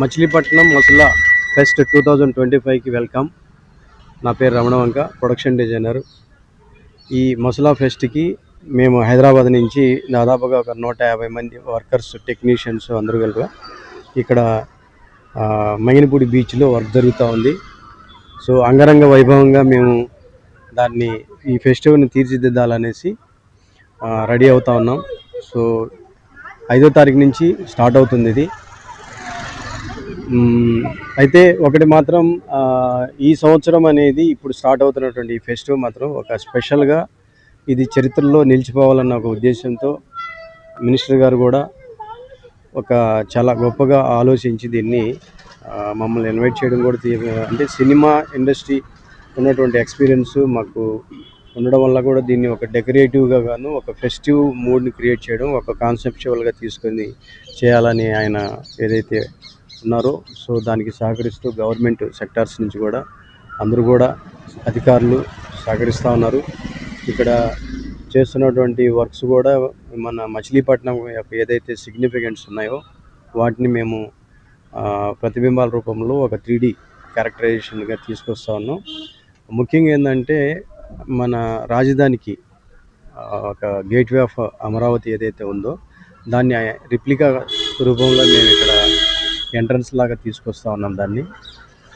మచిలీపట్నం మొసలా ఫెస్ట్ 2025కి వెల్కమ్. నా పేరు రమణవంక, ప్రొడక్షన్ డిజైనర్. ఈ మొసలా ఫెస్ట్కి మేము హైదరాబాద్ నుంచి దాదాపుగా ఒక 150 మంది వర్కర్స్, టెక్నీషియన్స్ అందరూ కలిపి ఇక్కడ మైనపూడి బీచ్లో వర్క్ జరుగుతూ ఉంది. సో అంగరంగ వైభవంగా మేము దాన్ని ఈ ఫెస్టివల్ని తీర్చిదిద్దాలనేసి రెడీ అవుతూ ఉన్నాం. సో 5వ తారీఖు నుంచి స్టార్ట్ అవుతుంది ఇది. అయితే ఒకటి మాత్రం, ఈ సంవత్సరం అనేది ఇప్పుడు స్టార్ట్ అవుతున్నటువంటి ఈ ఫెస్టివల్ మాత్రం ఒక స్పెషల్గా ఇది చరిత్రలో నిలిచిపోవాలన్న ఒక ఉద్దేశంతో మినిస్టర్ గారు కూడా ఒక చాలా గొప్పగా ఆలోచించి దీన్ని మమ్మల్ని ఇన్వైట్ చేయడం కూడా, అంటే సినిమా ఇండస్ట్రీ ఉన్నటువంటి ఎక్స్పీరియన్స్ మాకు ఉండడం వల్ల కూడా దీన్ని ఒక డెకరేటివ్గా గాను ఒక ఫెస్టివ్ మూడ్ని క్రియేట్ చేయడం, ఒక కాన్సెప్చువల్గా తీసుకొని చేయాలని ఆయన ఏదైతే ఉన్నారో, సో దానికి సహకరిస్తూ గవర్నమెంట్ సెక్టార్స్ నుంచి కూడా అందరూ కూడా అధికారులు సహకరిస్తూ ఉన్నారు. ఇక్కడ చేస్తున్నటువంటి వర్క్స్ కూడా మన మచిలీపట్నం యొక్క ఏదైతే సిగ్నిఫికెన్స్ ఉన్నాయో వాటిని మేము ప్రతిబింబాల రూపంలో ఒక 3D క్యారెక్టరైజేషన్గా తీసుకొస్తా ఉన్నాం. ముఖ్యంగా ఏంటంటే మన రాజధానికి ఒక గేట్వే ఆఫ్ అమరావతి ఏదైతే ఉందో దాన్ని రిప్లికా రూపంలో మేము ఇక్కడ ఎంట్రన్స్ లాగా తీసుకొస్తా ఉన్నాం దాన్ని.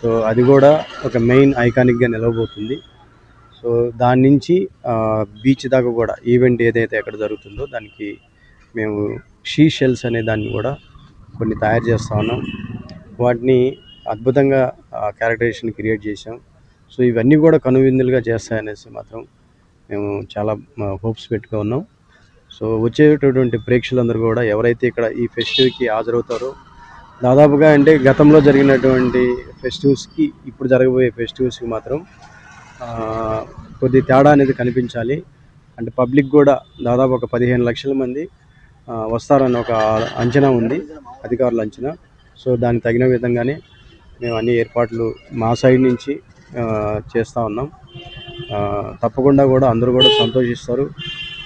సో అది కూడా ఒక మెయిన్ ఐకానిక్గా నిలవబోతుంది. సో దాని నుంచి బీచ్ దాకా కూడా ఈవెంట్ ఏదైతే ఎక్కడ జరుగుతుందో దానికి మేము షీ షెల్స్ అనే దాన్ని కూడా కొన్ని తయారు చేస్తూ ఉన్నాం. వాటిని అద్భుతంగా క్యారెక్టరైజేషన్ క్రియేట్ చేసాం. సో ఇవన్నీ కూడా కనువిందులుగా చేస్తాయనేసి మాత్రం మేము చాలా హోప్స్ పెట్టుకుని ఉన్నాం. సో వచ్చేటటువంటి ప్రేక్షకులందరూ కూడా ఎవరైతే ఇక్కడ ఈ ఫెస్టివల్కి హాజరవుతారో, దాదాపుగా అంటే గతంలో జరిగినటువంటి ఫెస్టివల్స్కి ఇప్పుడు జరగబోయే ఫెస్టివల్స్కి మాత్రం కొద్ది తేడా అనేది కనిపించాలి. అంటే పబ్లిక్ కూడా దాదాపు ఒక 15 లక్షల మంది వస్తారన్న ఒక అంచనా ఉంది, అధికారుల అంచనా. సో దానికి తగిన విధంగానే మేము అన్ని ఏర్పాట్లు మా సైడ్ నుంచి చేస్తూ ఉన్నాం. తప్పకుండా కూడా అందరూ కూడా సంతోషిస్తారు.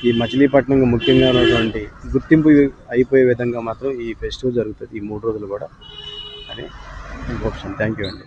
ఈ మచిలీపట్నం ముఖ్యంగా ఉన్నటువంటి గుర్తింపు అయిపోయే విధంగా మాత్రం ఈ ఫెస్టివల్ జరుగుతుంది ఈ 3 రోజులు కూడా అని హోప్స్. థ్యాంక్ యూ అండి.